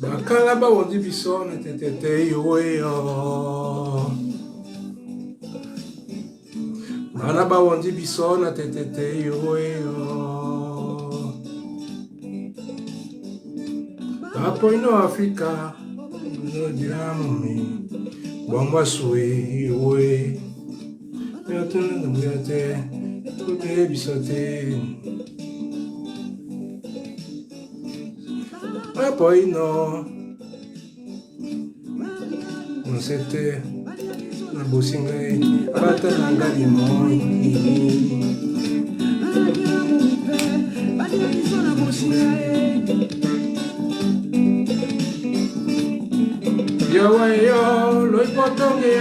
Bakala ba wodi biso na tetete yo yo. Bana ba wodi biso na tetete yo yo. Apo ino Afrika no diramu mi. Bangwa suwe yo yo. Yo tunu na muyate. Tude bisote. Apo ino. Non c'était na bosingai abata nanga limoi yo yo lo ipotonge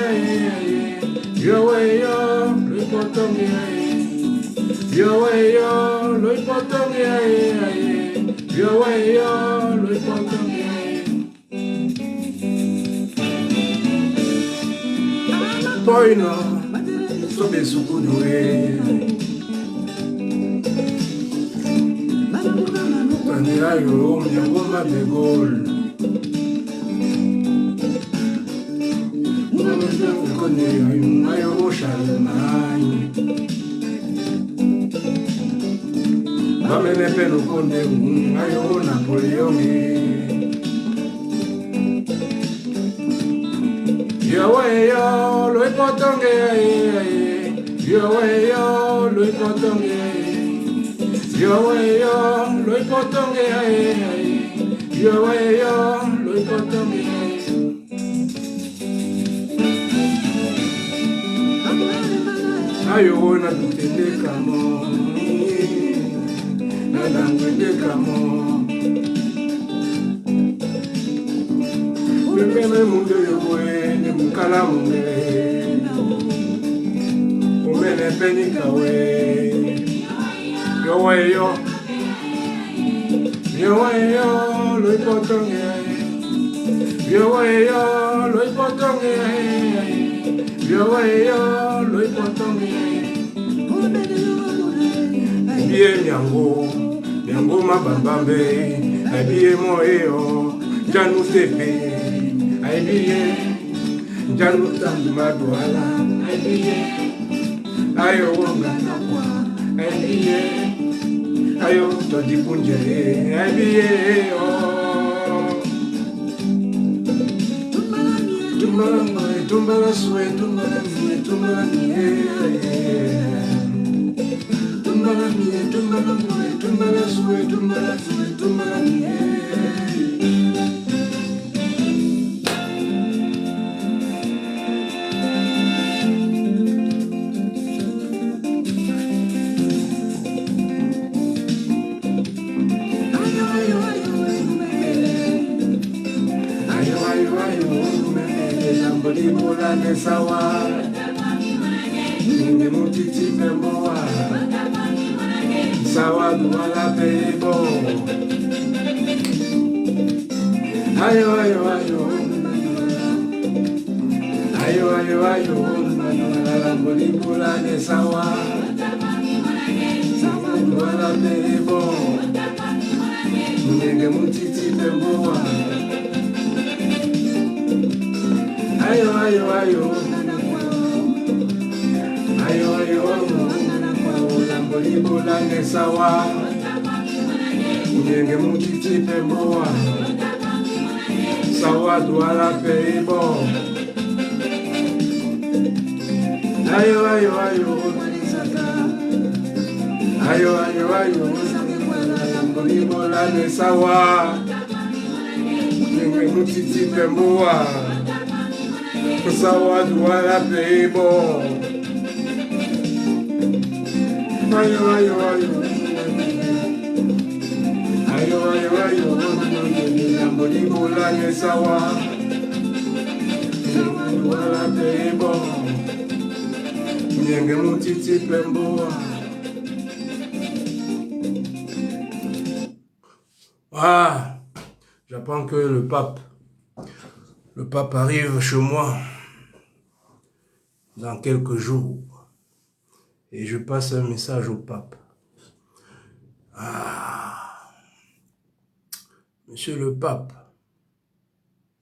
yo lo ipotonge yo lo ipotonge yo lo ipotonge Poi no, so be sukudwe. Tanira yo, mnyangoma de gol. Kone ayo shalmai. Bamene peno konde ayo Napoleon. Yo, lo ipotonge, yo, lo ipotonge, yo, lo ipotonge, yo, lo ipotonge. Ayo na tutende kamo, na dangwende kamo. Mepeme mundu yowe, ne mukala mungele. Umene penika we. Yowe yo. Yowe yo, lo ipotonge. Yowe yo, lo ipotonge. Yowe yo, lo ipotonge. Biye nyango, nyango mabambambe. Abiye moyo, janu tepe. Aibiye, janu tambi madwala. Aibiye, ayo wonga nakwa. Aibiye, ayo todi punje. Aibiye, oh. Tumbala mwe, tumbala swe, tumbala mwe, tumbala mwe. Tumbala mwe, tumbala mwe, tumbala swe, tumbala mwe, tumbala mwe. Bola ne sawa, ne mutiti pemboa, sawa duala pebo. Ayo, ayo, ayo, ayo, ayo, ayo, la bola ne sawa, sawa duala pebo, ne mutiti pemboa. Ayo, ayo, ayo, ayo, ayo, lambo lange sawa, unyenge mutiti pemboa, sawa duala peibo. Ayo, ayo, ayo, ayo, ayo, ayo, lambo lange sawa, unyenge mutiti pemboa. Sawa duala peibo. Ayo, ayo, ayo, ayo, ayo, ayo, lambo libola ne sawa, duala peibo, nyenge mutiti pemboa. Ah, j'apprends que le pape arrive chez moi dans quelques jours et je passe un message au pape. Ah, monsieur le pape,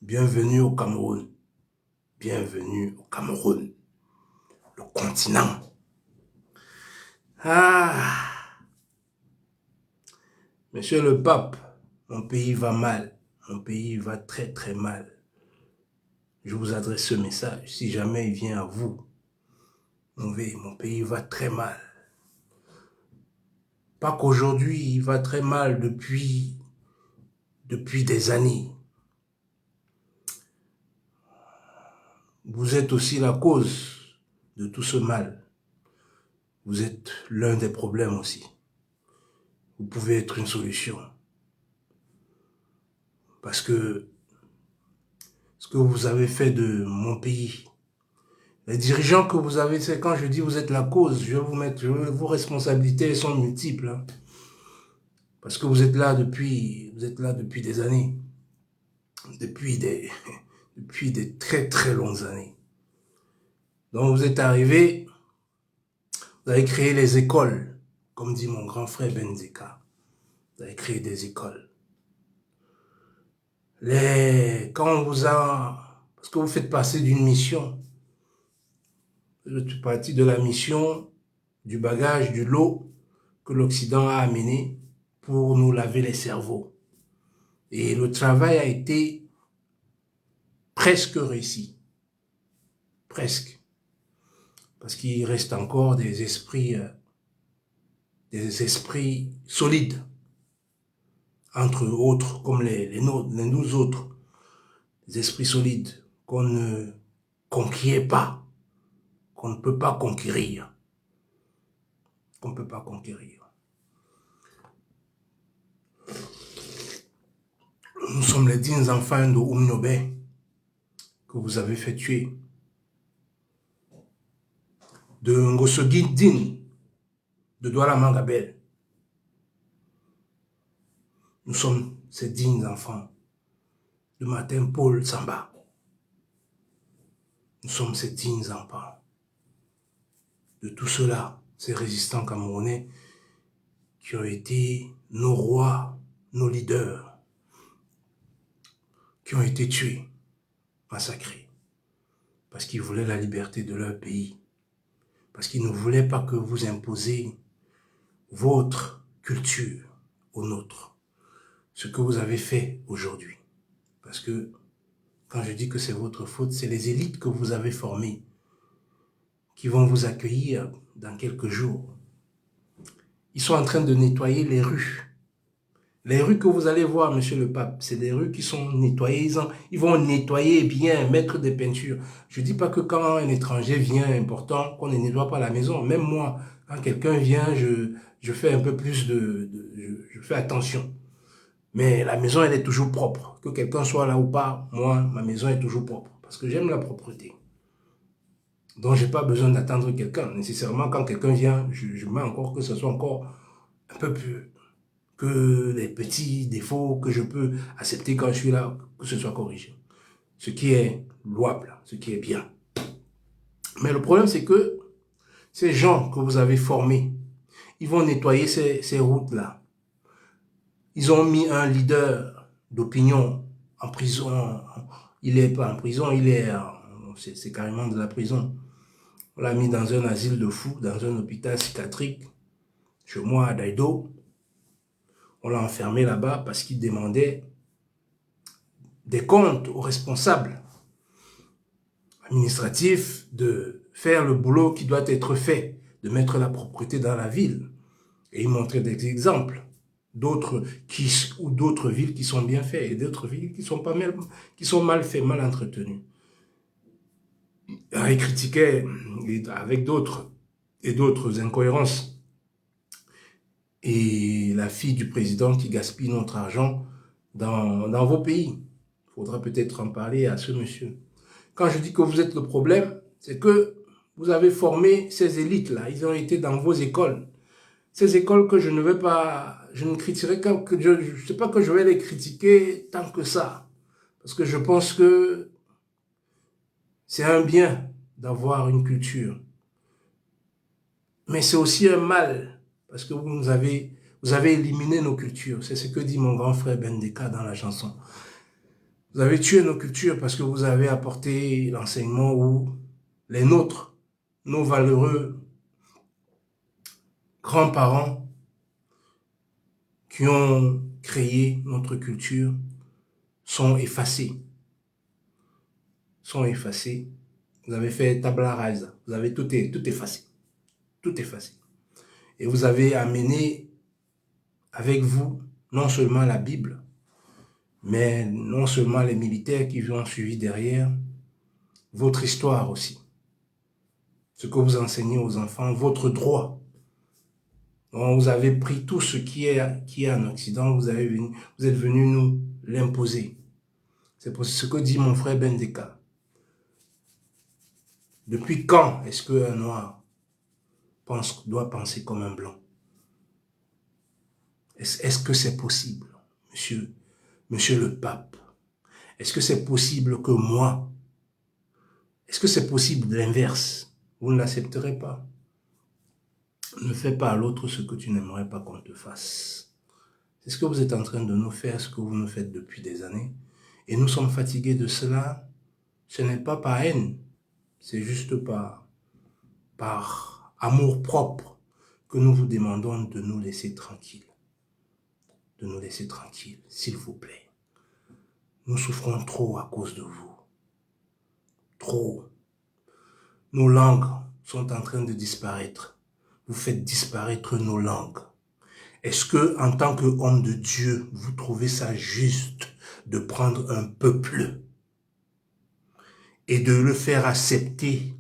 Bienvenue au Cameroun. Bienvenue au Cameroun. Le continent. Ah, monsieur le pape, mon pays va mal. Mon pays va très très mal. Je vous adresse ce message. Si jamais il vient à vous, mon pays va très mal. Pas qu'aujourd'hui, il va très mal depuis des années. Vous êtes aussi la cause de tout ce mal. Vous êtes l'un des problèmes aussi. Vous pouvez être une solution. Parce que ce que vous avez fait de mon pays, les dirigeants que vous avez, c'est quand je dis vous êtes la cause, vos responsabilités sont multiples. Hein. Parce que vous êtes là depuis des années. Depuis des très très longues années. Donc vous êtes arrivé, vous avez créé les écoles, comme dit mon grand frère Benzeka. Vous avez créé des écoles. Quand on vous a... Parce que vous faites passer d'une mission. Je suis parti de la mission du bagage, du lot que l'Occident a amené pour nous laver les cerveaux. Et le travail a été presque réussi. Presque. Parce qu'il reste encore des esprits solides. Entre autres, comme nous autres, des esprits solides qu'on ne conquiert pas, qu'on ne peut pas conquérir, qu'on ne peut pas conquérir. Nous sommes les dignes enfants de Oumnobé que vous avez fait tuer, de Ngosogui Din, de Douala Mangabel. Nous sommes ces dignes enfants de Martin Paul Samba. Nous sommes ces dignes enfants de tout cela, ces résistants camerounais qui ont été nos rois, nos leaders, qui ont été tués, massacrés, parce qu'ils voulaient la liberté de leur pays, parce qu'ils ne voulaient pas que vous imposiez votre culture au nôtre, ce que vous avez fait aujourd'hui. Parce que quand je dis que c'est votre faute, c'est les élites que vous avez formées qui vont vous accueillir dans quelques jours. Ils sont en train de nettoyer les rues. Les rues que vous allez voir, monsieur le pape, c'est des rues qui sont nettoyées. Ils vont nettoyer bien, mettre des peintures. Je ne dis pas que quand un étranger vient important, qu'on ne nettoie pas la maison. Même moi, quand quelqu'un vient, je fais un peu plus je fais attention. Mais la maison, elle est toujours propre. Que quelqu'un soit là ou pas, moi, ma maison est toujours propre. Parce que j'aime la propreté. Donc, je n'ai pas besoin d'attendre quelqu'un. Nécessairement, quand quelqu'un vient, je mets encore que ce soit encore un peu plus... que les petits défauts que je peux accepter quand je suis là, que ce soit corrigé. Ce qui est louable, ce qui est bien. Mais le problème, c'est que ces gens que vous avez formés, ils vont nettoyer ces routes-là. Ils ont mis un leader d'opinion en prison. Il n'est pas en prison, c'est carrément de la prison. On l'a mis dans un asile de fous, dans un hôpital psychiatrique, chez moi à Daïdo. On l'a enfermé là-bas parce qu'il demandait des comptes aux responsables administratifs de faire le boulot qui doit être fait, de mettre la propreté dans la ville. Et il montrait des exemples d'autres villes qui sont bien faites et d'autres villes qui sont mal faites, mal entretenues. Il critiquait avec d'autres incohérences. Et la fille du président qui gaspille notre argent dans vos pays. Il faudra peut-être en parler à ce monsieur. Quand je dis que vous êtes le problème, c'est que vous avez formé ces élites-là. Ils ont été dans vos écoles. Ces écoles que je ne critiquerai que je ne sais pas que je vais les critiquer tant que ça. Parce que je pense que c'est un bien d'avoir une culture. Mais c'est aussi un mal, parce que vous avez éliminé nos cultures. C'est ce que dit mon grand frère Benzeka dans la chanson. Vous avez tué nos cultures parce que vous avez apporté l'enseignement où les nôtres, nos valeureux grands-parents qui ont créé notre culture sont effacés. Sont effacés. Vous avez fait tabla rasa. Vous avez tout effacé. Tout effacé. Et vous avez amené avec vous non seulement la Bible, mais non seulement les militaires qui vous ont suivi derrière, votre histoire aussi. Ce que vous enseignez aux enfants, votre droit. Donc vous avez pris tout ce qui est en Occident, vous êtes venu nous l'imposer. C'est pour ce que dit mon frère Bendeka. Depuis quand est-ce qu'un noir doit penser comme un blanc? Est-ce que c'est possible, monsieur le pape? Est-ce que c'est possible que moi, est-ce que c'est possible l'inverse? Vous ne l'accepterez pas. Ne fais pas à l'autre ce que tu n'aimerais pas qu'on te fasse. C'est ce que vous êtes en train de nous faire, ce que vous nous faites depuis des années. Et nous sommes fatigués de cela. Ce n'est pas par haine, c'est juste par amour propre que nous vous demandons de nous laisser tranquilles. De nous laisser tranquilles, s'il vous plaît. Nous souffrons trop à cause de vous. Trop. Nos langues sont en train de disparaître. Vous faites disparaître nos langues. Est-ce que, en tant qu'homme de Dieu, vous trouvez ça juste de prendre un peuple et de le faire accepter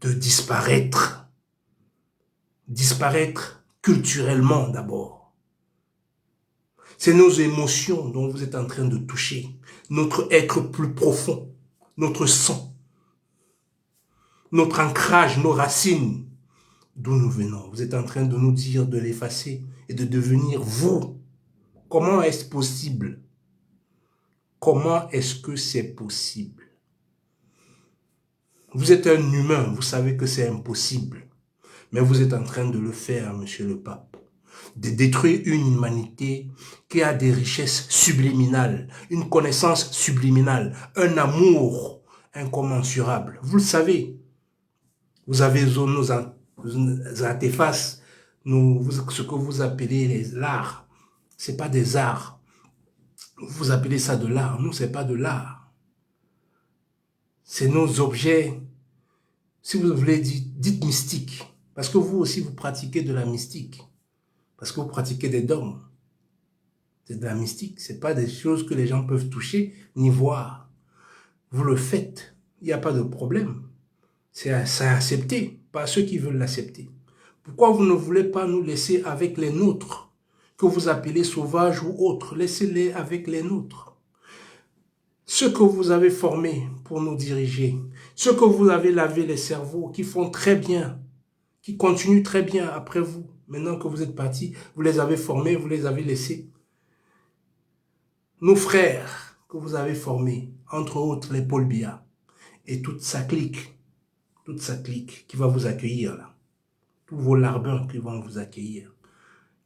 de disparaître? Disparaître culturellement d'abord. C'est nos émotions dont vous êtes en train de toucher, notre être plus profond, notre sang, notre ancrage, nos racines, d'où nous venons. Vous êtes en train de nous dire de l'effacer et de devenir vous. Comment est-ce possible? Comment est-ce que c'est possible? Vous êtes un humain, vous savez que c'est impossible. Mais vous êtes en train de le faire, monsieur le pape. De détruire une humanité qui a des richesses subliminales, une connaissance subliminale, un amour incommensurable. Vous le savez. Vous avez nos artefacts, ce que vous appelez l'art. Ce n'est pas des arts. Vous appelez ça de l'art. Nous, ce n'est pas de l'art. C'est nos objets, si vous voulez, dites mystiques. Parce que vous aussi, vous pratiquez de la mystique. Parce que vous pratiquez des dogmes. C'est de la mystique. Ce n'est pas des choses que les gens peuvent toucher ni voir. Vous le faites. Il n'y a pas de problème. C'est accepté par ceux qui veulent l'accepter. Pourquoi vous ne voulez pas nous laisser avec les nôtres, que vous appelez sauvages ou autres? Laissez-les avec les nôtres. Ceux que vous avez formés pour nous diriger, ceux que vous avez lavé les cerveaux, qui font très bien, qui continuent très bien après vous. Maintenant que vous êtes partis, vous les avez formés, vous les avez laissés. Nos frères que vous avez formés, entre autres les Paul Biya, et toute sa clique qui va vous accueillir là. Tous vos larbins qui vont vous accueillir,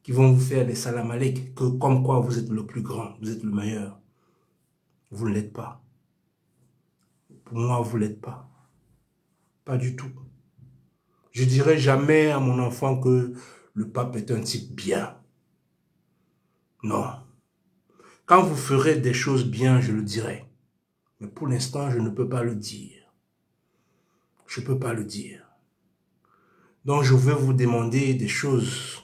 qui vont vous faire des salam alek, que comme quoi vous êtes le plus grand, vous êtes le meilleur. Vous ne l'êtes pas. Pour moi, vous ne l'êtes pas. Pas du tout. Je dirais jamais à mon enfant que le pape est un type bien. Non. Quand vous ferez des choses bien, je le dirai. Mais pour l'instant, je ne peux pas le dire. Je ne peux pas le dire. Donc, je vais vous demander des choses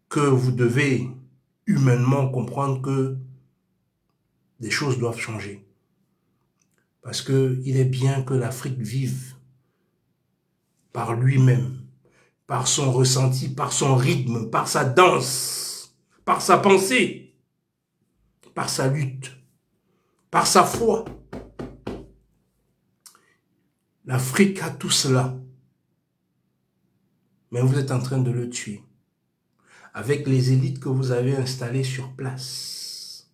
que vous devez humainement comprendre que des choses doivent changer. Parce qu'il est bien que l'Afrique vive par lui-même, par son ressenti, par son rythme, par sa danse, par sa pensée, par sa lutte, par sa foi. L'Afrique a tout cela. Mais vous êtes en train de le tuer. Avec les élites que vous avez installées sur place,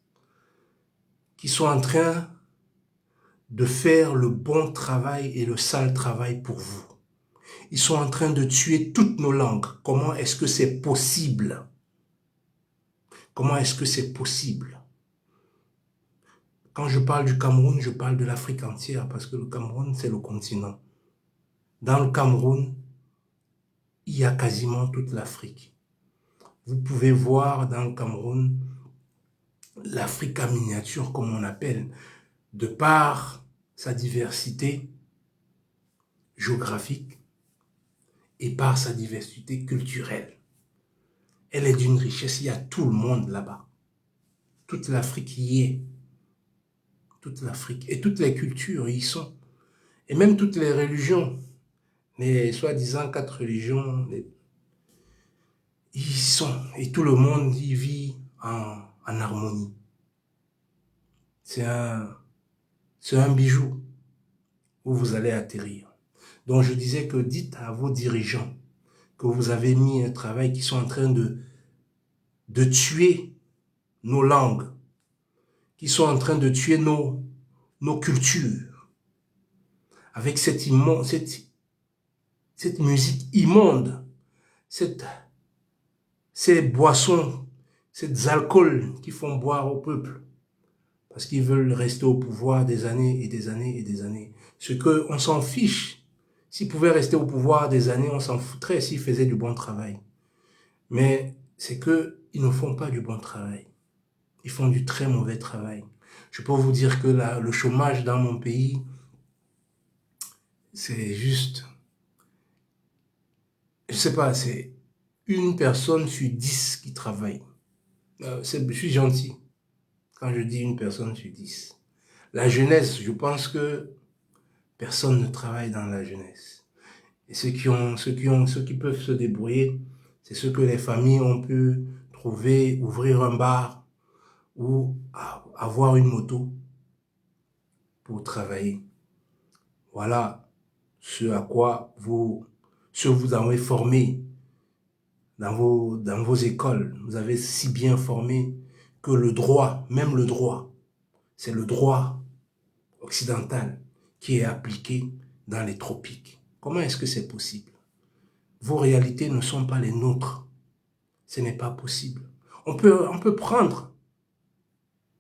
qui sont en train de faire le bon travail et le sale travail pour vous. Ils sont en train de tuer toutes nos langues. Comment est-ce que c'est possible? Comment est-ce que c'est possible? Quand je parle du Cameroun, je parle de l'Afrique entière, parce que le Cameroun, c'est le continent. Dans le Cameroun, il y a quasiment toute l'Afrique. Vous pouvez voir dans le Cameroun l'Afrique en miniature, comme on appelle, de par sa diversité géographique et par sa diversité culturelle. Elle est d'une richesse, il y a tout le monde là-bas. Toute l'Afrique y est. Toute l'Afrique et toutes les cultures y sont. Et même toutes les religions, les soi-disant 4 religions, y sont. Et tout le monde y vit en harmonie. C'est un bijou où vous allez atterrir. Donc je disais que dites à vos dirigeants que vous avez mis un travail qui sont en train de tuer nos langues, qui sont en train de tuer nos cultures, avec cette musique immonde, ces boissons, ces alcools qui font boire au peuple, parce qu'ils veulent rester au pouvoir des années et des années et des années. Ce qu'on s'en fiche. S'ils pouvaient rester au pouvoir des années, on s'en foutrait s'ils faisaient du bon travail. Mais c'est qu'ils ne font pas du bon travail. Ils font du très mauvais travail. Je peux vous dire que le chômage dans mon pays, c'est juste, je sais pas, c'est une personne sur 10 qui travaille. Je suis gentil quand je dis une personne sur 10. La jeunesse, je pense que personne ne travaille dans la jeunesse. Et ceux qui peuvent se débrouiller, c'est ceux que les familles ont pu trouver, ouvrir un bar ou avoir une moto pour travailler. Voilà ce à quoi vous avez formé dans vos écoles. Vous avez si bien formé que le droit, même le droit, c'est le droit occidental qui est appliqué dans les tropiques. Comment est-ce que c'est possible? Vos réalités ne sont pas les nôtres. Ce n'est pas possible. On peut prendre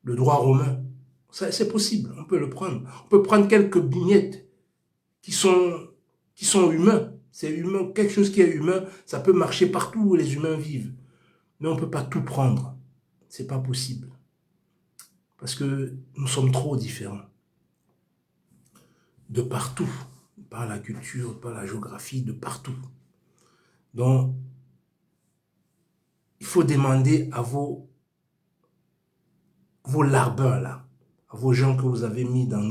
le droit romain. C'est possible, on peut le prendre. On peut prendre quelques vignettes qui sont humains. C'est humain, quelque chose qui est humain, ça peut marcher partout où les humains vivent. Mais on ne peut pas tout prendre. C'est pas possible. Parce que nous sommes trop différents. De partout. Par la culture, par la géographie, de partout. Donc, il faut demander à vos larbins là, à vos gens que vous avez mis dans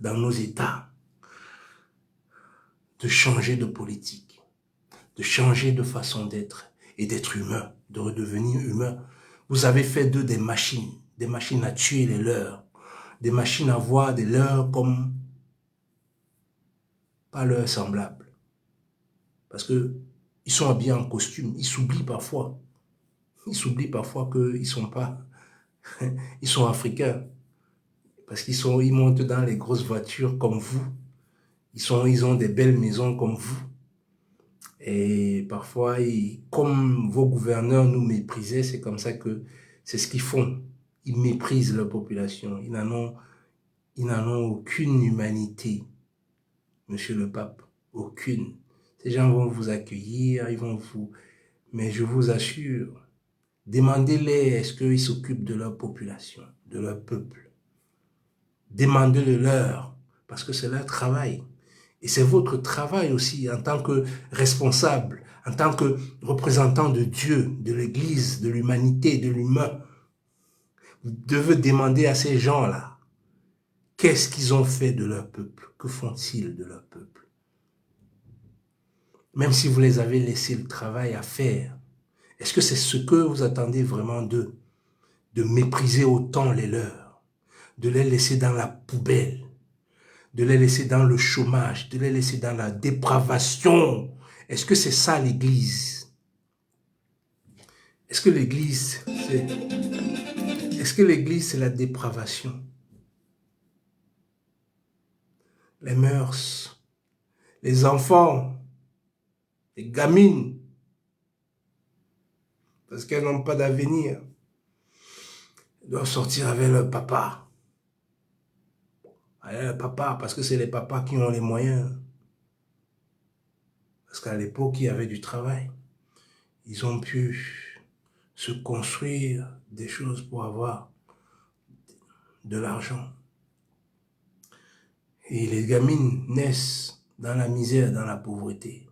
nos États, de changer de politique, de changer de façon d'être et d'être humain, de redevenir humain. Vous avez fait d'eux des machines à tuer les leurs, des machines à voir des leurs comme pas leurs semblables. Parce que ils sont habillés en costume, ils s'oublient parfois. Ils s'oublient parfois qu'ils sont pas, ils sont africains. Parce ils montent dans les grosses voitures comme vous. Ils ont des belles maisons comme vous. Et parfois, comme vos gouverneurs nous méprisaient, c'est comme ça que c'est ce qu'ils font. Ils méprisent leur population. Ils n'en ont aucune humanité, monsieur le pape. Aucune. Ces gens vont vous accueillir, mais je vous assure, demandez-les est-ce qu'ils s'occupent de leur population, de leur peuple. Demandez-le leur, parce que c'est leur travail. Et c'est votre travail aussi en tant que responsable, en tant que représentant de Dieu, de l'Église, de l'humanité, de l'humain. Vous devez demander à ces gens-là, qu'est-ce qu'ils ont fait de leur peuple? Que font-ils de leur peuple? Même si vous les avez laissé le travail à faire, est-ce que c'est ce que vous attendez vraiment d'eux? De mépriser autant les leurs, de les laisser dans la poubelle, de les laisser dans le chômage, de les laisser dans la dépravation. Est-ce que c'est ça l'Église? Est-ce que l'Église, c'est la dépravation? Les mœurs, les enfants, les gamines, parce qu'elles n'ont pas d'avenir, elles doivent sortir avec leur papa. Papa, parce que c'est les papas qui ont les moyens. Parce qu'à l'époque, il y avait du travail. Ils ont pu se construire des choses pour avoir de l'argent. Et les gamines naissent dans la misère, dans la pauvreté.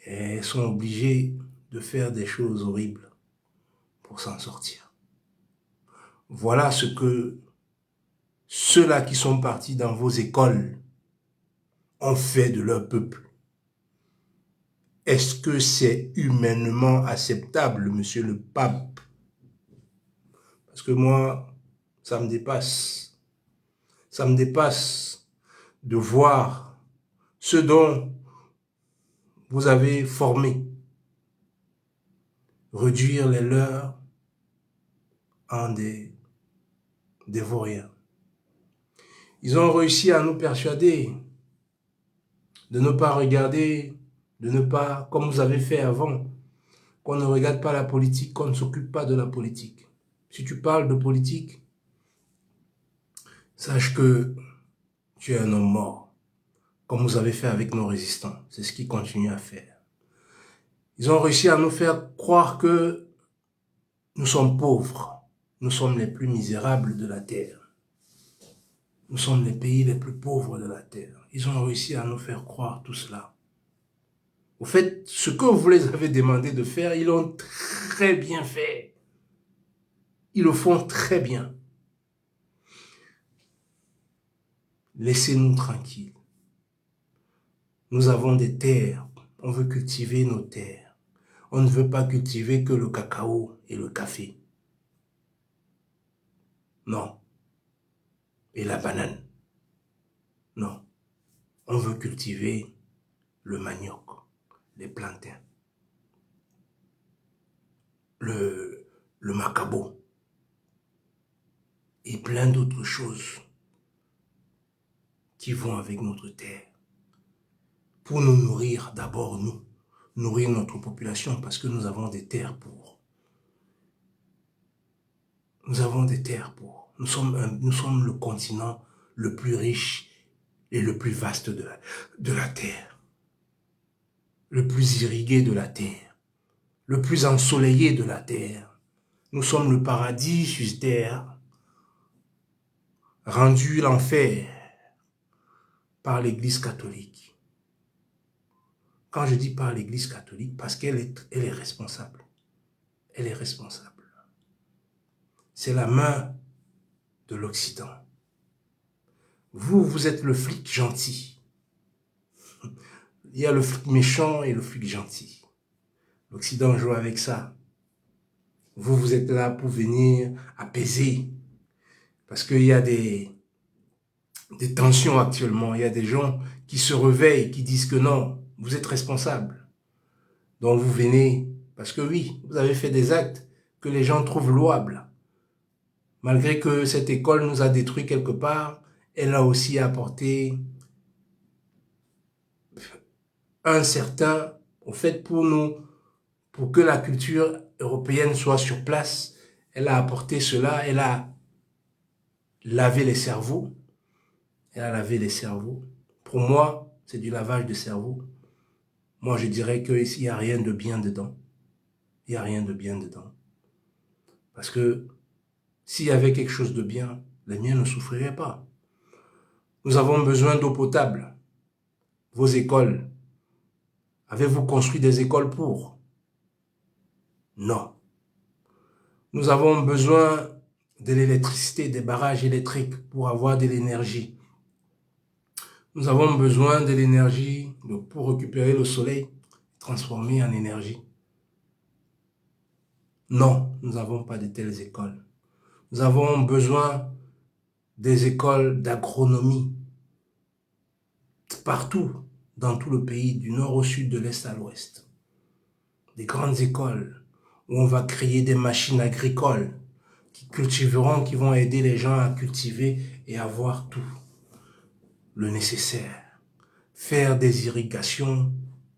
Et elles sont obligées de faire des choses horribles pour s'en sortir. Voilà ce que ceux-là qui sont partis dans vos écoles ont fait de leur peuple. Est-ce que c'est humainement acceptable, monsieur le pape? Parce que moi, ça me dépasse. Ça me dépasse de voir ce dont vous avez formé, réduire les leurs en des vauriens. Ils ont réussi à nous persuader de ne pas regarder, de ne pas, comme vous avez fait avant, qu'on ne regarde pas la politique, qu'on ne s'occupe pas de la politique. Si tu parles de politique, sache que tu es un homme mort, comme vous avez fait avec nos résistants. C'est ce qu'ils continuent à faire. Ils ont réussi à nous faire croire que nous sommes pauvres. Nous sommes les plus misérables de la terre. Nous sommes les pays les plus pauvres de la terre. Ils ont réussi à nous faire croire tout cela. Au fait, ce que vous les avez demandé de faire, ils l'ont très bien fait. Ils le font très bien. Laissez-nous tranquilles. Nous avons des terres. On veut cultiver nos terres. On ne veut pas cultiver que le cacao et le café. Non. Et la banane. Non. On veut cultiver le manioc, les plantains, le macabo et plein d'autres choses qui vont avec notre terre. Pour nous nourrir, d'abord nous, nourrir notre population parce que nous avons des terres pour. Nous avons des terres pour. Nous sommes le continent le plus riche et le plus vaste de la terre. Le plus irrigué de la terre. Le plus ensoleillé de la terre. Nous sommes le paradis sur terre, rendu l'enfer par l'Église catholique. Quand je dis par l'Église catholique, parce qu'elle est responsable. Elle est responsable. C'est la main de l'Occident. Vous êtes le flic gentil. Il y a le flic méchant et le flic gentil. L'Occident joue avec ça. Vous êtes là pour venir apaiser. Parce qu'il y a des tensions actuellement. Il y a des gens qui se réveillent, qui disent que non, vous êtes responsable. Donc vous venez, parce que oui, vous avez fait des actes que les gens trouvent louables. Malgré que cette école nous a détruit quelque part, elle a aussi apporté un certain, au fait pour nous, pour que la culture européenne soit sur place, elle a apporté cela, elle a lavé les cerveaux. Elle a lavé les cerveaux. Pour moi, c'est du lavage de cerveau. Moi, je dirais qu'il n'y a rien de bien dedans. Il n'y a rien de bien dedans. Parce que s'il y avait quelque chose de bien, les miens ne souffriraient pas. Nous avons besoin d'eau potable. Vos écoles, avez-vous construit des écoles pour? Non. Nous avons besoin de l'électricité, des barrages électriques pour avoir de l'énergie. Nous avons besoin de l'énergie pour récupérer le soleil, transformer en énergie. Non, nous n'avons pas de telles écoles. Nous avons besoin des écoles d'agronomie partout, dans tout le pays, du nord au sud, de l'est à l'ouest. Des grandes écoles où on va créer des machines agricoles qui cultiveront, qui vont aider les gens à cultiver et avoir tout le nécessaire. Faire des irrigations,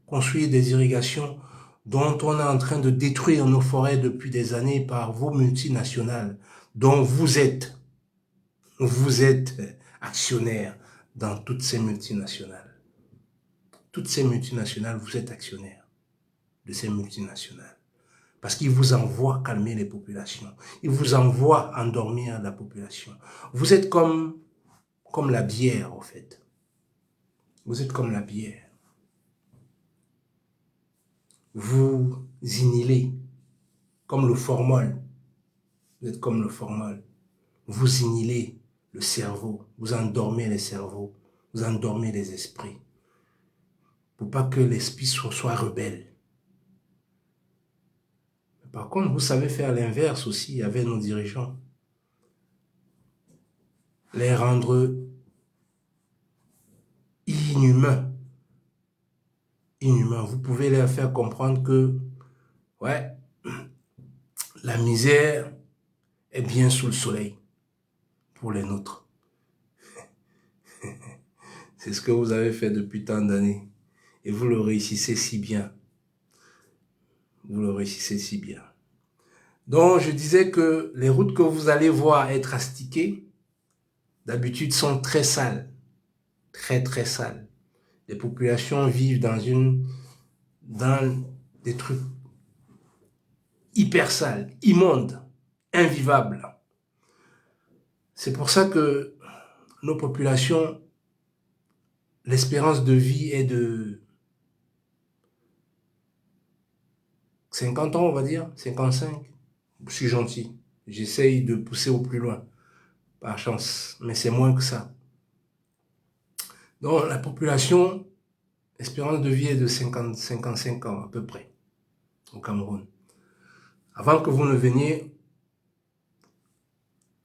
construire des irrigations dont on est en train de détruire nos forêts depuis des années par vos multinationales, dont vous êtes actionnaire dans toutes ces multinationales. Toutes ces multinationales, vous êtes actionnaire de ces multinationales. Parce qu'ils vous envoient calmer les populations. Ils vous envoient endormir la population. Vous êtes comme la bière, en fait. Vous êtes comme la bière. Vous inhalez comme le formol. Vous êtes comme le formol. Vous inhalez le cerveau. Vous endormez les cerveaux. Vous endormez les esprits. Pour pas que l'esprit soit rebelle. Par contre, vous savez faire l'inverse aussi avec nos dirigeants. Les rendre inhumains. Inhumains. Vous pouvez leur faire comprendre que, ouais, la misère est bien sous le soleil pour les nôtres. C'est ce que vous avez fait depuis tant d'années. Et vous le réussissez si bien. Vous le réussissez si bien. Donc, je disais que les routes que vous allez voir être astiquées, d'habitude, sont très sales. Très, très sales. Les populations vivent dans des trucs hyper sales, immondes, invivables. C'est pour ça que nos populations, l'espérance de vie est de 50 ans, on va dire, 55. Je suis gentil. J'essaye de pousser au plus loin, par chance, mais c'est moins que ça. Donc, la population, l'espérance de vie est de 55 ans à peu près, au Cameroun. Avant que vous ne veniez,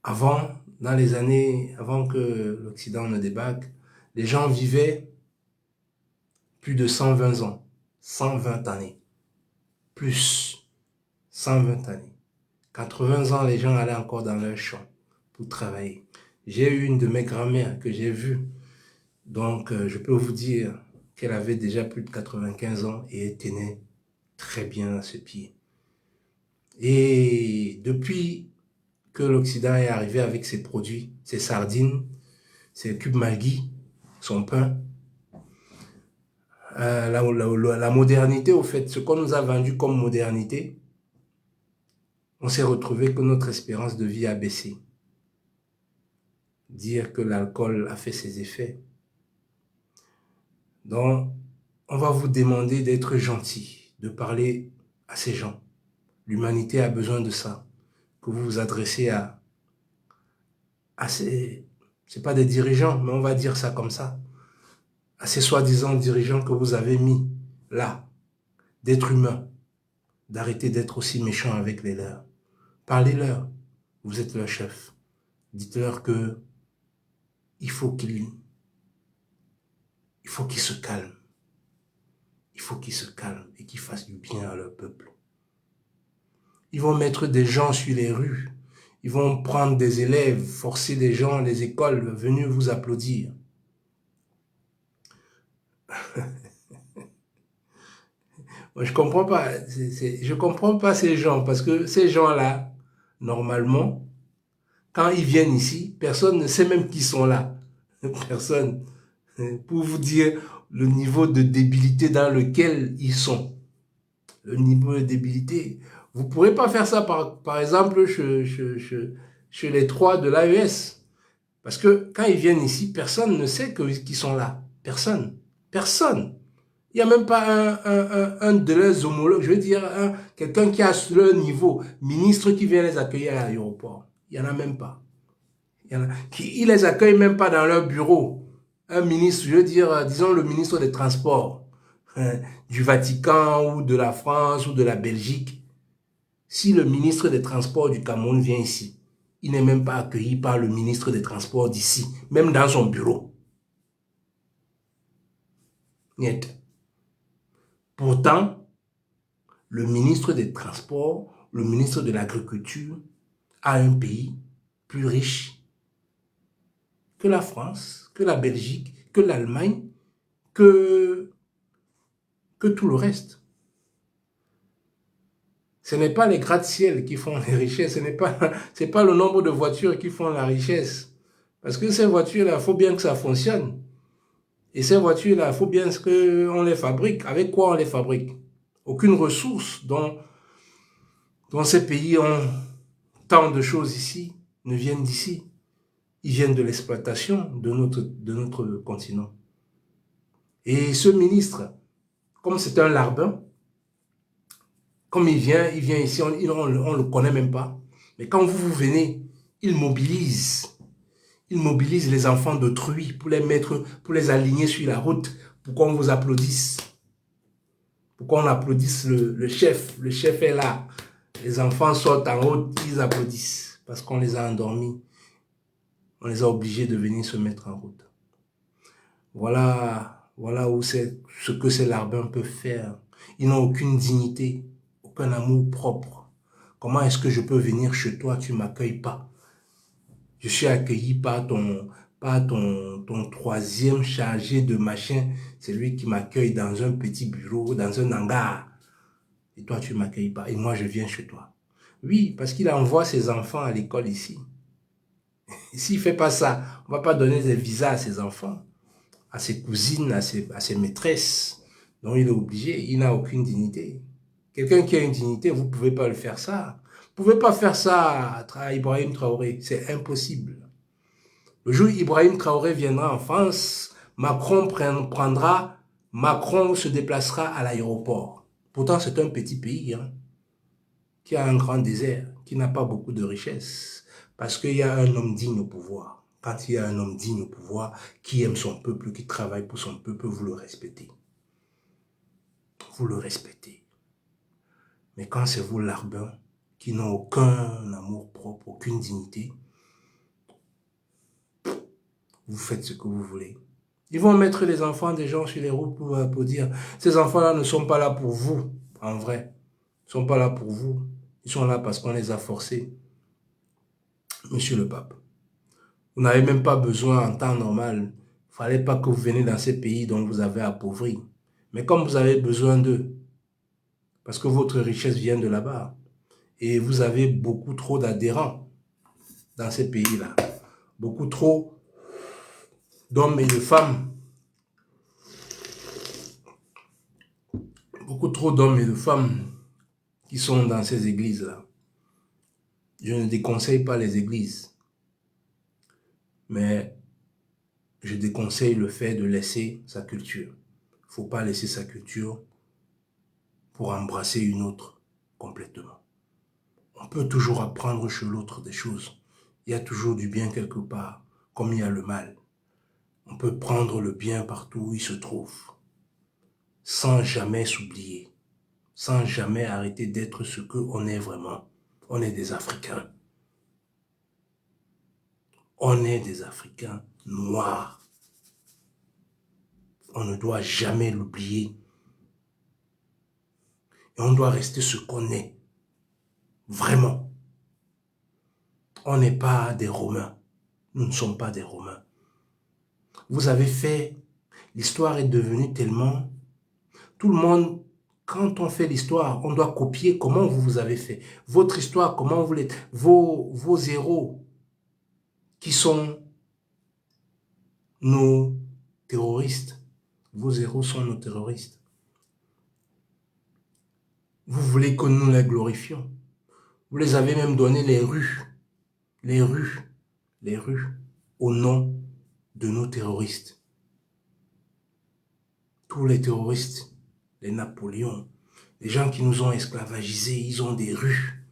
dans les années, avant que l'Occident ne débarque, les gens vivaient plus de 120 ans, 120 années, plus 120 années. 80 ans, les gens allaient encore dans leur champ pour travailler. J'ai eu une de mes grand-mères que j'ai vue, donc je peux vous dire qu'elle avait déjà plus de 95 ans et elle tenait très bien à ses pieds. Et depuis que l'Occident est arrivé avec ses produits, ses sardines, ses cubes Maggi, son pain, la modernité, au fait, ce qu'on nous a vendu comme modernité, on s'est retrouvé que notre espérance de vie a baissé. Dire que l'alcool a fait ses effets. Donc, on va vous demander d'être gentil, de parler à ces gens. L'humanité a besoin de ça. Que vous vous adressez à ces... C'est pas des dirigeants, mais on va dire ça comme ça. À ces soi-disant dirigeants que vous avez mis là, d'être humains, d'arrêter d'être aussi méchants avec les leurs. Parlez-leur, vous êtes leur chef. Dites-leur que il faut qu'ils se calment. Il faut qu'ils se calment et qu'ils fassent du bien à leur peuple. Ils vont mettre des gens sur les rues. Ils vont prendre des élèves, forcer des gens, les écoles, venus vous applaudir. Moi, je comprends pas. Je comprends pas ces gens parce que ces gens-là, normalement, quand ils viennent ici, personne ne sait même qui sont là. Personne. Pour vous dire le niveau de débilité dans lequel ils sont. Le niveau de débilité. Vous ne pourrez pas faire ça, par exemple, chez les trois de l'AES. Parce que quand ils viennent ici, personne ne sait qu'ils sont là. Personne. Personne. Il n'y a même pas un de leurs homologues, je veux dire, quelqu'un qui a leur niveau, ministre qui vient les accueillir à l'aéroport. Il n'y en a même pas. Ils les accueillent même pas dans leur bureau. Un ministre, je veux dire, disons le ministre des Transports, du Vatican ou de la France ou de la Belgique. Si le ministre des Transports du Cameroun vient ici, il n'est même pas accueilli par le ministre des Transports d'ici, même dans son bureau. Niet. Pourtant, le ministre des Transports, le ministre de l'Agriculture a un pays plus riche que la France, que la Belgique, que l'Allemagne, que tout le reste. Ce n'est pas les gratte-ciel qui font les richesses, ce n'est pas le nombre de voitures qui font la richesse. Parce que ces voitures-là, il faut bien que ça fonctionne. Et ces voitures-là, il faut bien qu'on les fabrique. Avec quoi on les fabrique? Aucune ressource dont ces pays ont tant de choses ici ne viennent d'ici. Ils viennent de l'exploitation de notre continent. Et ce ministre, comme c'est un larbin, comme il vient ici, on ne le connaît même pas. Mais quand vous venez, il mobilise. Il mobilise les enfants d'autrui pour les mettre, pour les aligner sur la route, pour qu'on vous applaudisse. Pour qu'on applaudisse le chef. Le chef est là. Les enfants sortent en route, ils applaudissent. Parce qu'on les a endormis. On les a obligés de venir se mettre en route. Voilà où c'est ce que ces larbins peuvent faire. Ils n'ont aucune dignité, aucun amour propre. Comment est-ce que je peux venir chez toi, tu ne m'accueilles pas? Je suis accueilli par ton troisième chargé de machin. C'est lui qui m'accueille dans un petit bureau, dans un hangar. Et toi, tu ne m'accueilles pas. Et moi, je viens chez toi. Oui, parce qu'il envoie ses enfants à l'école ici. S'il ne fait pas ça, on ne va pas donner des visas à ses enfants, à ses cousines, à ses maîtresses. Donc, il est obligé. Il n'a aucune dignité. Quelqu'un qui a une dignité, vous ne pouvez pas le faire ça. Vous ne pouvez pas faire ça à Ibrahim Traoré. C'est impossible. Le jour où Ibrahim Traoré viendra en France, Macron se déplacera à l'aéroport. Pourtant, c'est un petit pays qui a un grand désert, qui n'a pas beaucoup de richesses. Parce qu'il y a un homme digne au pouvoir. Quand il y a un homme digne au pouvoir, qui aime son peuple, qui travaille pour son peuple, vous le respectez. Vous le respectez. Mais quand c'est vous, larbins, qui n'ont aucun amour propre, aucune dignité, vous faites ce que vous voulez. Ils vont mettre les enfants des gens sur les routes pour dire, ces enfants-là ne sont pas là pour vous, en vrai. Ils ne sont pas là pour vous. Ils sont là parce qu'on les a forcés. Monsieur le pape, vous n'avez même pas besoin en temps normal. Il ne fallait pas que vous veniez dans ces pays dont vous avez appauvri. Mais comme vous avez besoin d'eux, parce que votre richesse vient de là-bas, et vous avez beaucoup trop d'adhérents dans ces pays-là, beaucoup trop d'hommes et de femmes, beaucoup trop d'hommes et de femmes qui sont dans ces églises-là. Je ne déconseille pas les églises, mais je déconseille le fait de laisser sa culture. Il ne faut pas laisser sa culture pour embrasser une autre complètement. On peut toujours apprendre chez l'autre des choses. Il y a toujours du bien quelque part, comme il y a le mal. On peut prendre le bien partout où il se trouve, sans jamais s'oublier, sans jamais arrêter d'être ce qu'on est vraiment. On est des Africains. On est des Africains noirs. On ne doit jamais l'oublier. Et on doit rester ce qu'on est. Vraiment. On n'est pas des Romains. Nous ne sommes pas des Romains. Vous avez fait... L'histoire est devenue tellement... Tout le monde, quand on fait l'histoire, on doit copier comment vous avez fait. Votre histoire, comment vous l'êtes. Vos héros, qui sont nos terroristes. Vos héros sont nos terroristes. Vous voulez que nous les glorifions. Vous les avez même donné les rues, au nom de nos terroristes. Tous les terroristes, les Napoléons, les gens qui nous ont esclavagisés, ils ont des rues.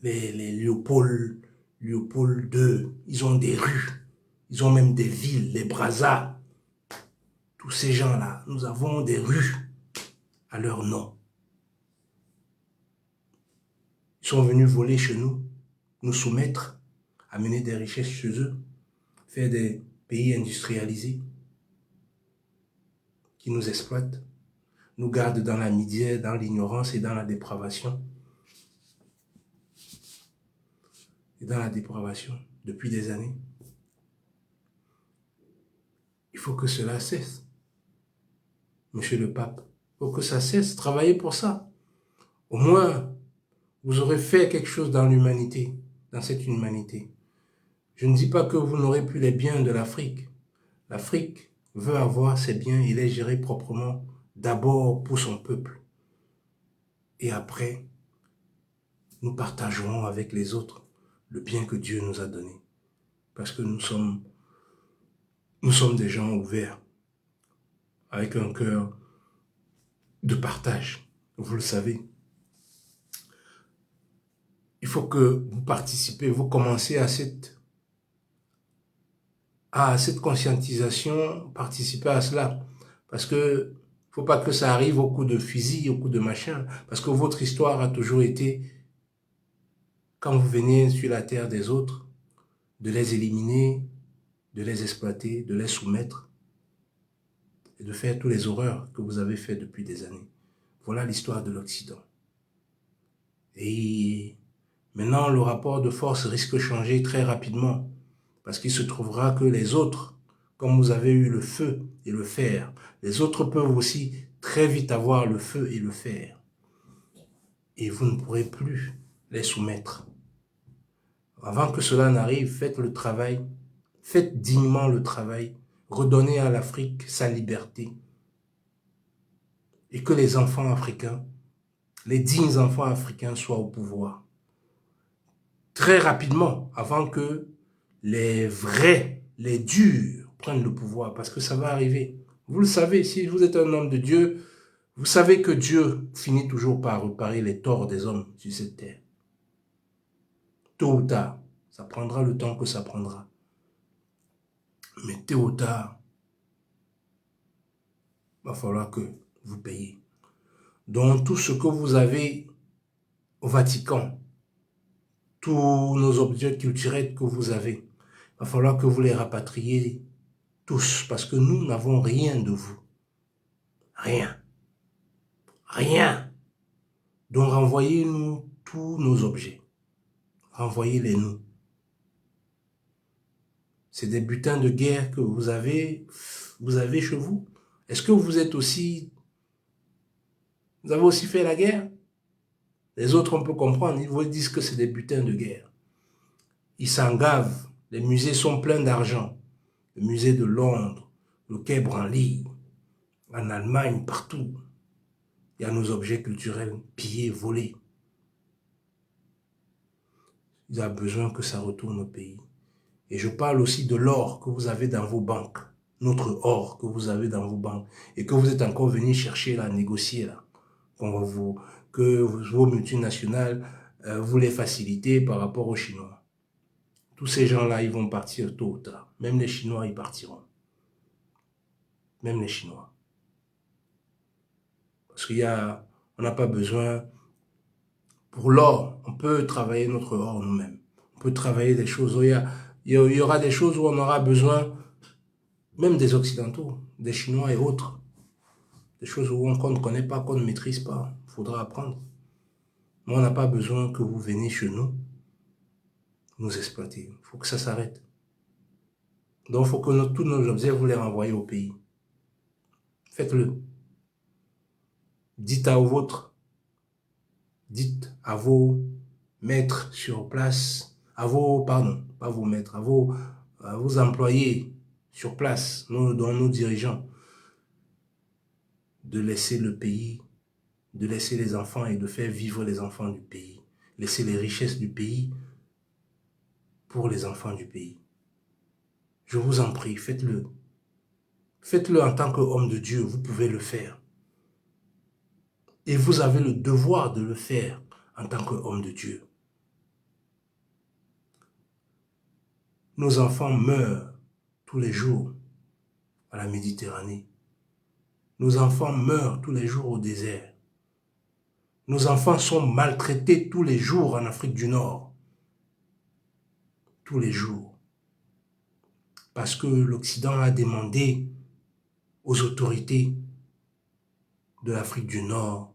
Les Léopold II, ils ont des rues. Ils ont même des villes, les Brazza. Tous ces gens-là, nous avons des rues à leur nom. Ils sont venus voler chez nous, nous soumettre, amener des richesses chez eux, faire des pays industrialisés qui nous exploitent, nous gardent dans la misère, dans l'ignorance et dans la dépravation. Et dans la dépravation depuis des années. Il faut que cela cesse. Monsieur le pape, il faut que ça cesse. Travaillez pour ça. Au moins, vous aurez fait quelque chose dans l'humanité, dans cette humanité. Je ne dis pas que vous n'aurez plus les biens de l'Afrique. L'Afrique veut avoir ses biens et les gérer proprement, d'abord pour son peuple. Et après, nous partagerons avec les autres le bien que Dieu nous a donné. Parce que nous sommes des gens ouverts, avec un cœur de partage. Vous le savez. Il faut que vous participez, vous commencez à cette conscientisation, participer à cela. Parce que faut pas que ça arrive au coup de fusil, au coup de machin. Parce que votre histoire a toujours été, quand vous venez sur la terre des autres, de les éliminer, de les exploiter, de les soumettre et de faire toutes les horreurs que vous avez fait depuis des années. Voilà l'histoire de l'Occident. Et maintenant, le rapport de force risque de changer très rapidement. Parce qu'il se trouvera que les autres, comme vous avez eu le feu et le fer, les autres peuvent aussi très vite avoir le feu et le fer. Et vous ne pourrez plus les soumettre. Avant que cela n'arrive, faites le travail, faites dignement le travail, redonnez à l'Afrique sa liberté. Et que les enfants africains, les dignes enfants africains soient au pouvoir. Très rapidement, avant que les vrais, les durs prennent le pouvoir, parce que ça va arriver. Vous le savez, si vous êtes un homme de Dieu, vous savez que Dieu finit toujours par réparer les torts des hommes sur cette terre. Tôt ou tard, ça prendra le temps que ça prendra. Mais tôt ou tard, il va falloir que vous payiez. Donc tout ce que vous avez au Vatican, tous nos objets culturels que vous avez, il va falloir que vous les rapatriez tous, parce que nous n'avons rien de vous. Rien. Rien. Donc renvoyez-nous tous nos objets. Renvoyez-les-nous. C'est des butins de guerre que vous avez chez vous. Est-ce que vous avez aussi fait la guerre? Les autres, on peut comprendre, ils vous disent que c'est des butins de guerre. Ils s'en gavent. Les musées sont pleins d'argent. Le musée de Londres, le Quai Branly, en Allemagne, partout. Il y a nos objets culturels pillés, volés. Il a besoin que ça retourne au pays. Et je parle aussi de l'or que vous avez dans vos banques. Notre or que vous avez dans vos banques. Et que vous êtes encore venu chercher là, négocier là. Que vos multinationales vous les facilitez par rapport aux Chinois. Tous ces gens-là, ils vont partir tôt ou tard. Même les Chinois, ils partiront. Même les Chinois. Parce on n'a pas besoin. Pour l'or, on peut travailler notre or nous-mêmes. On peut travailler des choses où il y aura des choses où on aura besoin, même des Occidentaux, des Chinois et autres. Des choses qu'on ne connaît pas, qu'on ne maîtrise pas. Il faudra apprendre. Mais on n'a pas besoin que vous veniez chez nous nous exploiter. Il faut que ça s'arrête. Donc, il faut que tous nos objets, vous les renvoyez au pays. Faites-le. Dites à vos maîtres sur place, pas vos maîtres, à vos employés sur place, nos dirigeants, de laisser le pays, de laisser les enfants et de faire vivre les enfants du pays. Laisser les richesses du pays pour les enfants du pays. Je vous en prie, faites-le. Faites-le en tant qu'homme de Dieu, vous pouvez le faire. Et vous avez le devoir de le faire en tant qu'homme de Dieu. Nos enfants meurent tous les jours à la Méditerranée. Nos enfants meurent tous les jours au désert. Nos enfants sont maltraités tous les jours en Afrique du Nord. Tous les jours. Parce que l'Occident a demandé aux autorités de l'Afrique du Nord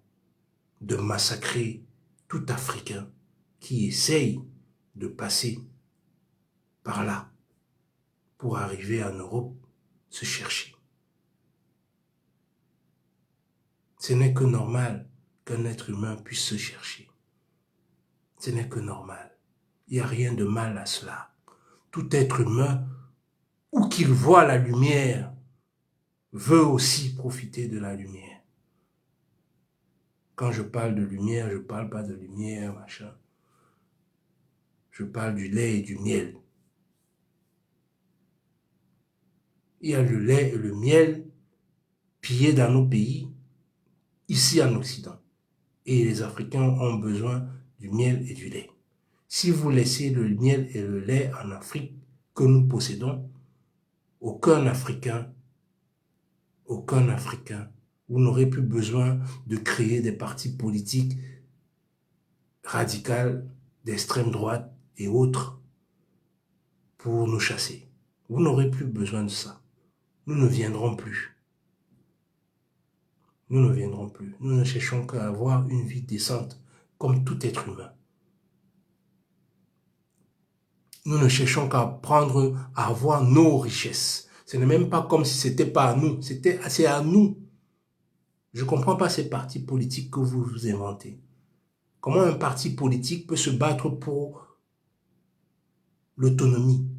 de massacrer tout Africain qui essaye de passer par là pour arriver en Europe se chercher. Ce n'est que normal qu'un être humain puisse se chercher. Ce n'est que normal. Il n'y a rien de mal à cela. tout être humain, où qu'il voit la lumière, veut aussi profiter de la lumière. Quand je parle de lumière, je ne parle pas de lumière, machin. Je parle du lait et du miel. Il y a le lait et le miel pillés dans nos pays, ici en Occident. Et les Africains ont besoin du miel et du lait. Si vous laissez le miel et le lait en Afrique que nous possédons, aucun Africain, vous n'aurez plus besoin de créer des partis politiques radicaux d'extrême droite et autres pour nous chasser. Vous n'aurez plus besoin de ça. Nous ne viendrons plus. Nous ne viendrons plus. Nous ne cherchons qu'à avoir une vie décente comme tout être humain. Nous ne cherchons qu'à apprendre à avoir nos richesses. Ce n'est même pas comme si c'était pas à nous. C'est à nous. Je ne comprends pas ces partis politiques que vous inventez. Comment un parti politique peut se battre pour l'autonomie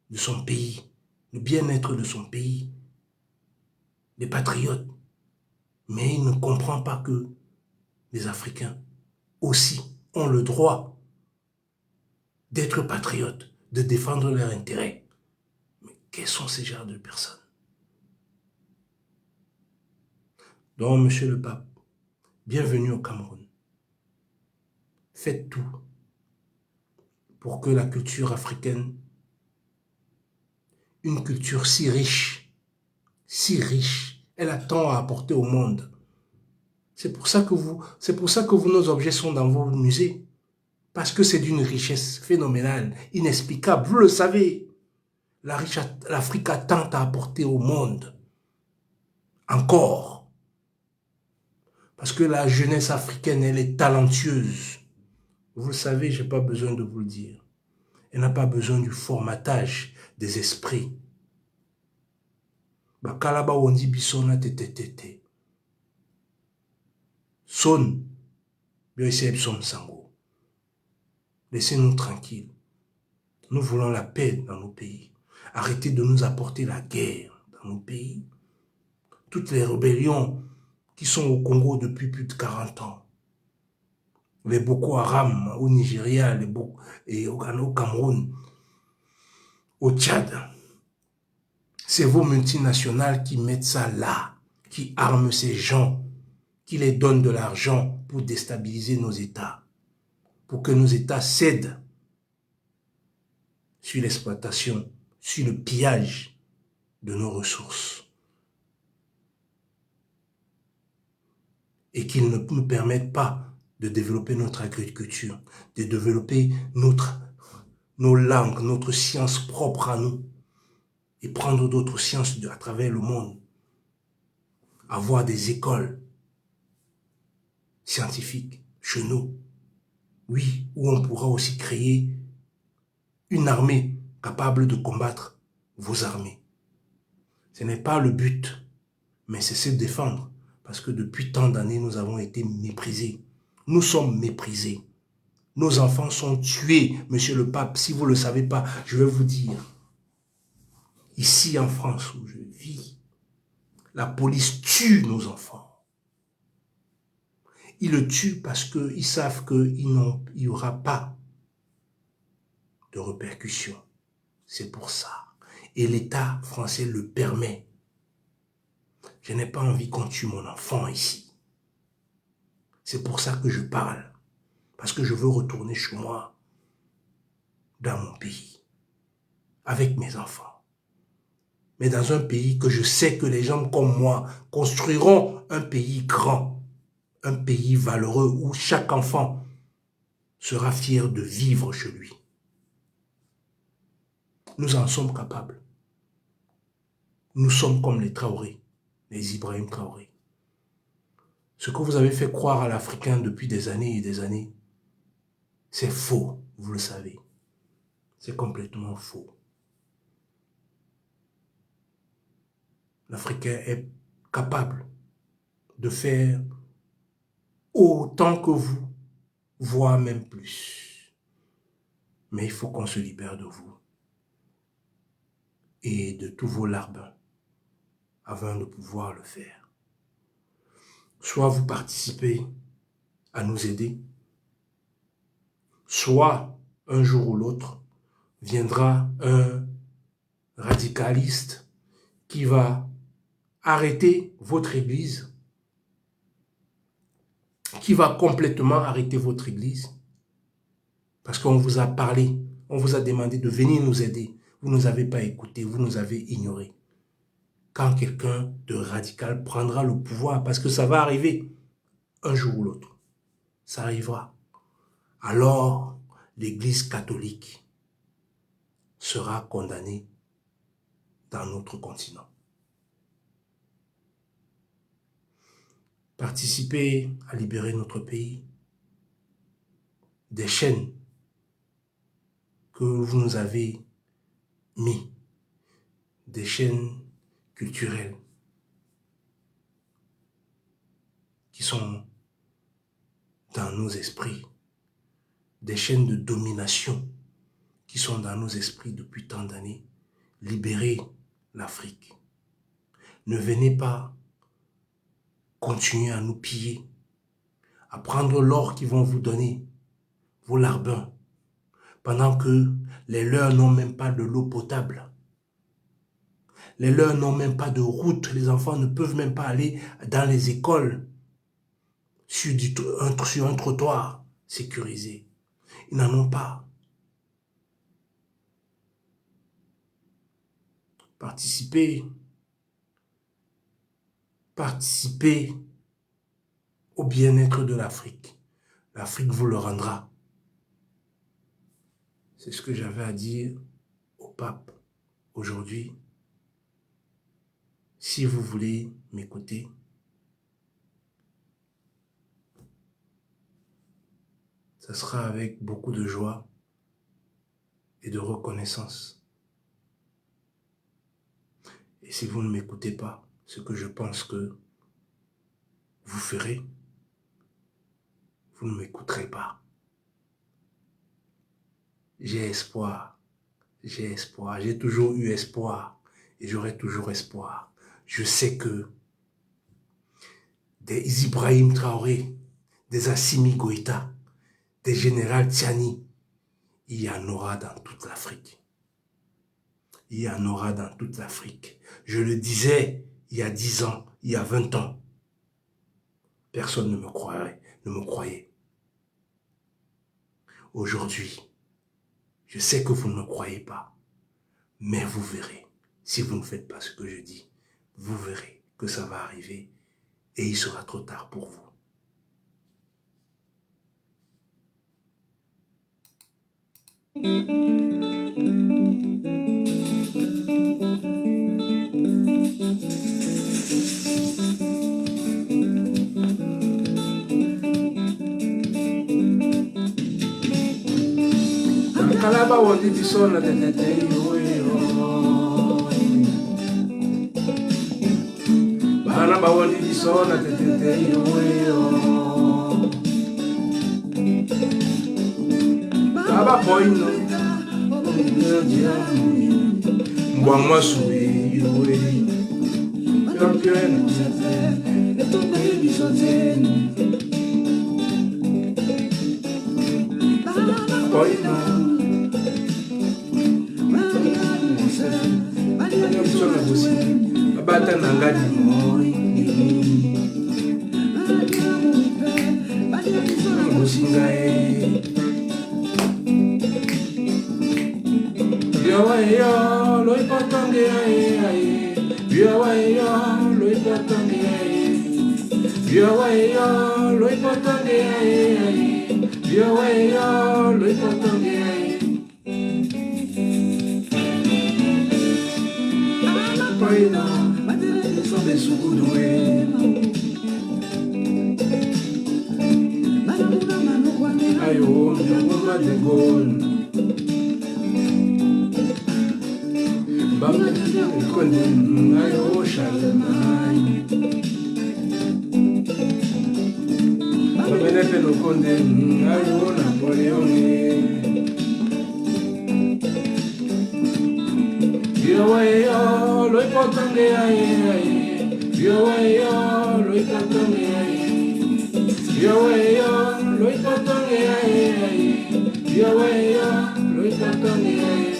de son pays, le bien-être de son pays, les patriotes. Mais il ne comprend pas que les Africains aussi ont le droit d'être patriotes, de défendre leurs intérêts. Mais quels sont ces genres de personnes? Donc, monsieur le pape, bienvenue au Cameroun. Faites tout pour que la culture africaine, une culture si riche, elle a tant à apporter au monde. C'est pour ça que nos objets sont dans vos musées. Parce que c'est d'une richesse phénoménale, inexplicable. Vous le savez, l'Afrique a tant à apporter au monde. Encore. Parce que la jeunesse africaine, elle est talentueuse. Vous le savez, je n'ai pas besoin de vous le dire. Elle n'a pas besoin du formatage des esprits. Bakalaba wondi bisona tetetete. Son, son sango. Laissez-nous tranquilles. Nous voulons la paix dans nos pays. Arrêtez de nous apporter la guerre dans nos pays. Toutes les rébellions qui sont au Congo depuis plus de 40 ans. Les Boko Haram au Nigeria et au Cameroun, au Tchad. C'est vos multinationales qui mettent ça là, qui arment ces gens, qui les donnent de l'argent pour déstabiliser nos États, pour que nos États cèdent sur l'exploitation, sur le pillage de nos ressources. Et qu'ils ne nous permettent pas de développer notre agriculture, de développer nos langues, notre science propre à nous, et prendre d'autres sciences à travers le monde. Avoir des écoles scientifiques chez nous, oui, où on pourra aussi créer une armée capable de combattre vos armées. Ce n'est pas le but, mais c'est se défendre, parce que depuis tant d'années, nous avons été méprisés. Nous sommes méprisés. Nos enfants sont tués, monsieur le pape. Si vous ne le savez pas, je vais vous dire. Ici en France où je vis, la police tue nos enfants. Ils le tuent parce qu'ils savent qu'il n'y aura pas de répercussions. C'est pour ça. Et l'État français le permet. Je n'ai pas envie qu'on tue mon enfant ici. C'est pour ça que je parle. Parce que je veux retourner chez moi, dans mon pays, avec mes enfants. Mais dans un pays que je sais que les gens comme moi construiront un pays grand, un pays valeureux où chaque enfant sera fier de vivre chez lui. Nous en sommes capables. Nous sommes comme les Traoré, les Ibrahim Traoré. Ce que vous avez fait croire à l'Africain depuis des années et des années, c'est faux, vous le savez. C'est complètement faux. L'Africain est capable de faire autant que vous, voire même plus. Mais il faut qu'on se libère de vous. et de tous vos larbins afin de pouvoir le faire. Soit vous participez à nous aider, soit un jour ou l'autre viendra un radicaliste qui va arrêter votre église, qui va complètement arrêter votre église, parce qu'on vous a parlé, on vous a demandé de venir nous aider. Vous ne nous avez pas écouté, vous nous avez ignorés. Quand quelqu'un de radical prendra le pouvoir, parce que ça va arriver un jour ou l'autre, ça arrivera. Alors, l'Église catholique sera condamnée dans notre continent. Participez à libérer notre pays des chaînes que vous nous avez mis, des chaînes culturelles qui sont dans nos esprits, des chaînes de domination qui sont dans nos esprits depuis tant d'années. Libérez l'Afrique. Ne venez pas continuer à nous piller, à prendre l'or qu'ils vont vous donner, vos larbins, pendant que les leurs n'ont même pas de l'eau potable. Les leurs n'ont même pas de route. Les enfants ne peuvent même pas aller dans les écoles sur un trottoir sécurisé. Ils n'en ont pas. Participez au bien-être de l'Afrique. L'Afrique vous le rendra. C'est ce que j'avais à dire au pape aujourd'hui. Si vous voulez m'écouter, ça sera avec beaucoup de joie et de reconnaissance. Et si vous ne m'écoutez pas, ce que je pense que vous ferez, vous ne m'écouterez pas. J'ai espoir, j'ai toujours eu espoir et j'aurai toujours espoir. Je sais que des Ibrahim Traoré, des Assimi Goïta, des généraux Tiani, il y en aura dans toute l'Afrique. Il y en aura dans toute l'Afrique. Je le disais il y a 10 ans, il y a 20 ans. Personne ne me croyait. Aujourd'hui, je sais que vous ne me croyez pas, mais vous verrez. Si vous ne faites pas ce que je dis, vous verrez que ça va arriver et il sera trop tard pour vous. Kalaba wondi bisola tetete yoyo. Bana ba wondi bisola tetete yoyo. Baba boyno. Mbwa suwe yoyo. Champion. Eto baby soteni. Boyno. Abata nangadi moi musingae yo lo importante ai yo lo importante ai yo lo importante ai yo lo importante ai Sobe sukudwe ayo nyuma de gol bamba konde ayo shalmai bamba ne no konde ayo Napoleon Yoweyo, lo ipotonge aye aye. Yoweyo, lo ipotonge aye. Yoweyo, lo ipotonge aye aye. Yoweyo, lo ipotonge aye.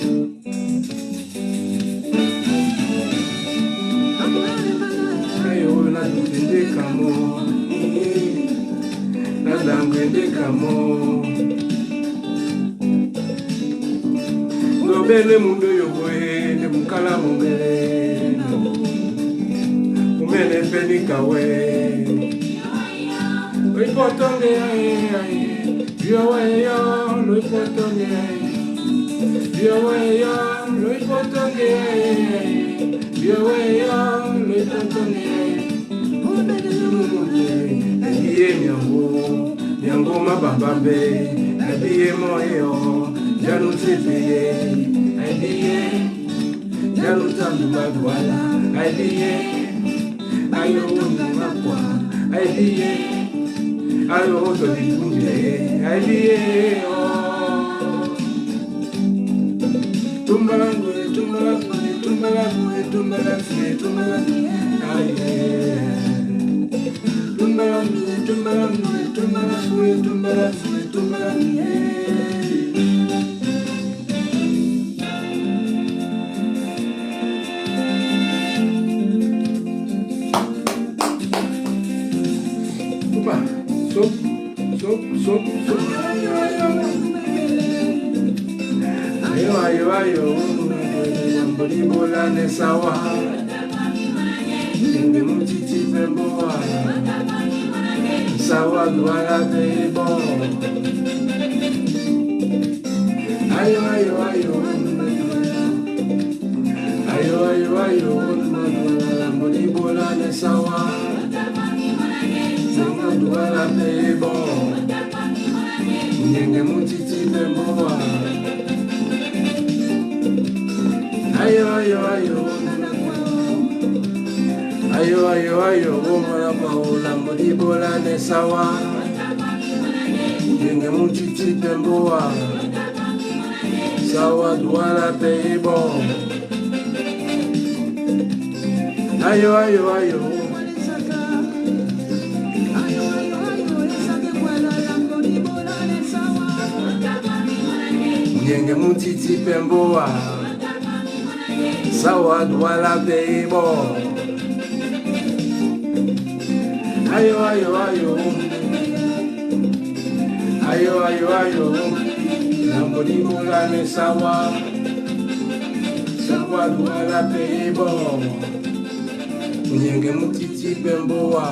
Ayo na tutende kamo, na dangwende kamo. Nobele mundo yoboe, ne mukala mongele. Umene peni kawe. Lo ipotonge aye aye. Yoweyo, lo ipotonge aye. Yoweyo, lo ipotonge aye aye. Yoweyo, lo ipotonge aye. Ebiye miango mababambe. Ebiye moyo, janu tepeye. Ebiye, janu tambu magwala. Ebiye, ayo makwa. Ebiye, ayo oto dikunje. Ebiye, tumbalangu, tumbalangu, tumbalangu, tumbalangu, tumbalangu, aye. Tumbalangu, tumbalangu, tumbalangu, tumbalangu, tumbalangu. Sop. Ayo, mbolibola ne sawa. Nge mutiti pemboa. Sawa duala pebo. Ayo. Mbolibola ne sawa. Sawa duala pebo. Nge mutiti pemboa. Ayo, mwana paola mbolibola ne sawa. Nge mutiti pemboa. Sawa duala pebo. Ayo. Nge mutiti pemboa. Sawa duala pebo. Ayo. Mbolibola ne sawa. Sawa duala pebo. Nge mutiti pemboa.